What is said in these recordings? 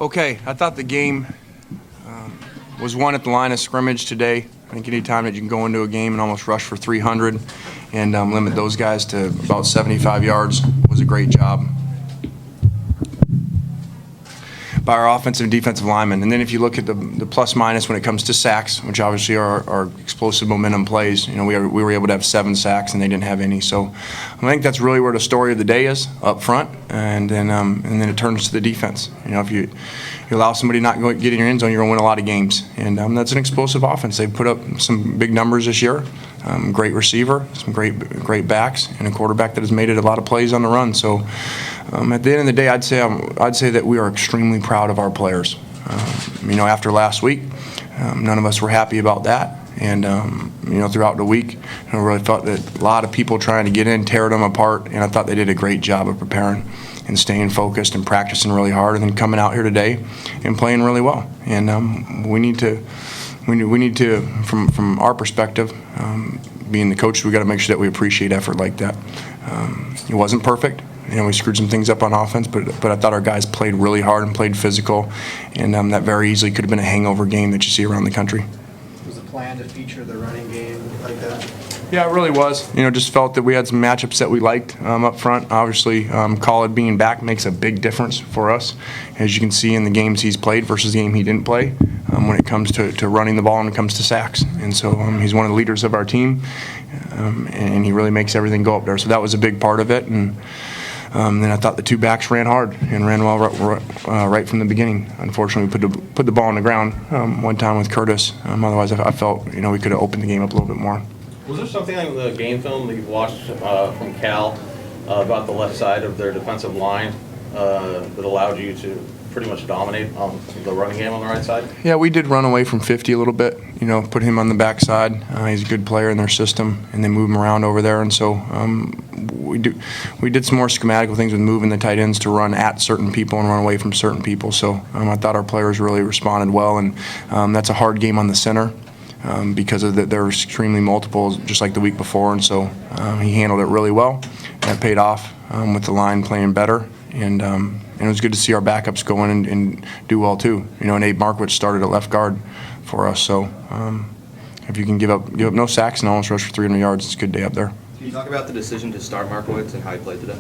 Okay, I thought the game was won at the line of scrimmage today. I think any time that you can go into a game and almost rush for 300 and limit those guys to about 75 yards was a great job by our offensive and defensive linemen. And then if you look at the plus minus when it comes to sacks, which obviously are our explosive momentum plays, you know, we were able to have 7 sacks and they didn't have any. So I think that's really where the story of the day is up front, and then it turns to the defense. You know, if you allow somebody not to get in your end zone, you're going to win a lot of games. And that's an explosive offense. They've put up some big numbers this year. Great receiver, some great backs, and a quarterback that has made it a lot of plays on the run. So at the end of the day, I'd say that we are extremely proud of our players. You know, after last week, none of us were happy about that. And you know, throughout the week, I really felt that a lot of people trying to get in, tear them apart, and I thought they did a great job of preparing and staying focused and practicing really hard, and then coming out here today and playing really well. And we need to, from our perspective, being the coach, we got to make sure that we appreciate effort like that. It wasn't perfect. You know, we screwed some things up on offense, but I thought our guys played really hard and played physical, and that very easily could have been a hangover game that you see around the country. Was the plan to feature the running game like that? Yeah, it really was. You know, just felt that we had some matchups that we liked up front. Obviously, Khalid being back makes a big difference for us, as you can see in the games he's played versus the game he didn't play when it comes to running the ball and when it comes to sacks. And so he's one of the leaders of our team, and he really makes everything go up there. So that was a big part of it. And then I thought the 2 backs ran hard and ran well right from the beginning. Unfortunately, we put the ball on the ground one time with Curtis. Otherwise, I felt, you know, we could have opened the game up a little bit more. Was there something in the game film that you've watched from Cal about the left side of their defensive line that allowed you to pretty much dominate on the running game on the right side? Yeah, we did run away from 50 a little bit, you know, put him on the backside. He's a good player in their system, and they move him around over there. And so we did some more schematical things with moving the tight ends to run at certain people and run away from certain people. So I thought our players really responded well, and that's a hard game on the center. Because of they're extremely multiple, just like the week before, and so he handled it really well. That paid off with the line playing better, and it was good to see our backups go in and do well too. You know, and Abe Markwitz started at left guard for us, so if you can give up no sacks and almost rush for 300 yards, it's a good day up there. Can you talk about the decision to start Markowitz and how he played today?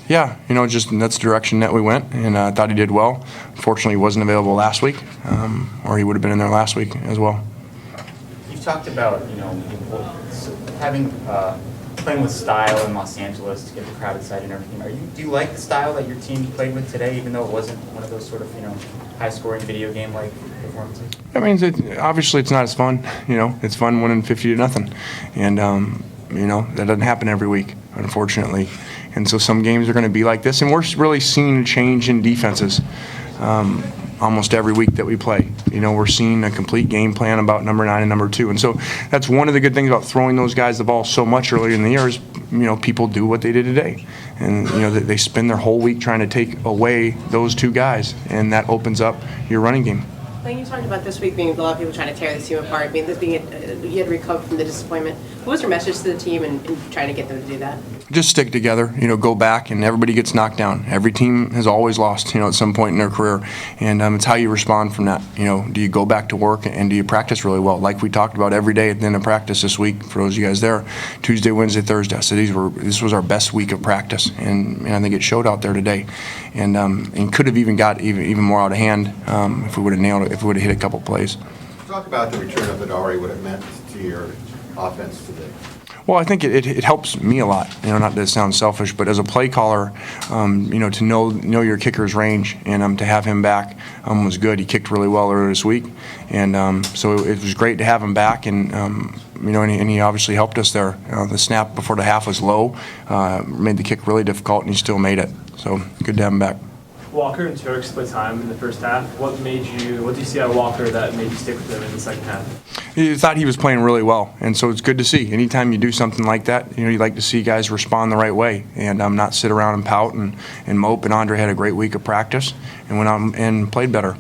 Yeah, you know, just that's the direction that we went, and I thought he did well. Unfortunately, he wasn't available last week, or he would have been in there last week as well. Talked about, you know, having playing with style in Los Angeles to get the crowd excited and everything. Do you like the style that your team played with today, even though it wasn't one of those sort of, you know, high-scoring video game-like performances? I mean, obviously it's not as fun. You know, it's fun winning 50-0, and you know, that doesn't happen every week, unfortunately. And so some games are going to be like this, and we're really seeing a change in defenses. Almost every week that we play. You know, we're seeing a complete game plan about number 9 and number 2. And so that's one of the good things about throwing those guys the ball so much earlier in the year is, you know, people do what they did today. And, you know, they spend their whole week trying to take away those 2 guys, and that opens up your running game. Lane, you talked about this week being a lot of people trying to tear this team apart. I mean, this being you had recovered from the disappointment. What was your message to the team and trying to get them to do that? Just stick together, you know, go back, and everybody gets knocked down. Every team has always lost, you know, at some point in their career, and it's how you respond from that. You know, do you go back to work and do you practice really well? Like we talked about every day at the end of practice this week, for those of you guys there, Tuesday, Wednesday, Thursday. So this was our best week of practice, and I think it showed out there today, and could have even got even more out of hand if we would have nailed it, if we would have hit a couple plays. Talk about the return of Vidari, what it meant to your offense today. Well, I think it helps me a lot. You know, not to sound selfish, but as a play caller, you know, to know your kicker's range and to have him back was good. He kicked really well earlier this week, and so it was great to have him back. And you know, and he obviously helped us there. The snap before the half was low, made the kick really difficult, and he still made it. So good to have him back. Walker and Turk split time in the first half. What do you see out of Walker that made you stick with him in the second half? I thought he was playing really well, and so it's good to see. Anytime you do something like that, you know, you like to see guys respond the right way and not sit around and pout and mope. And Andre had a great week of practice and went out and played better.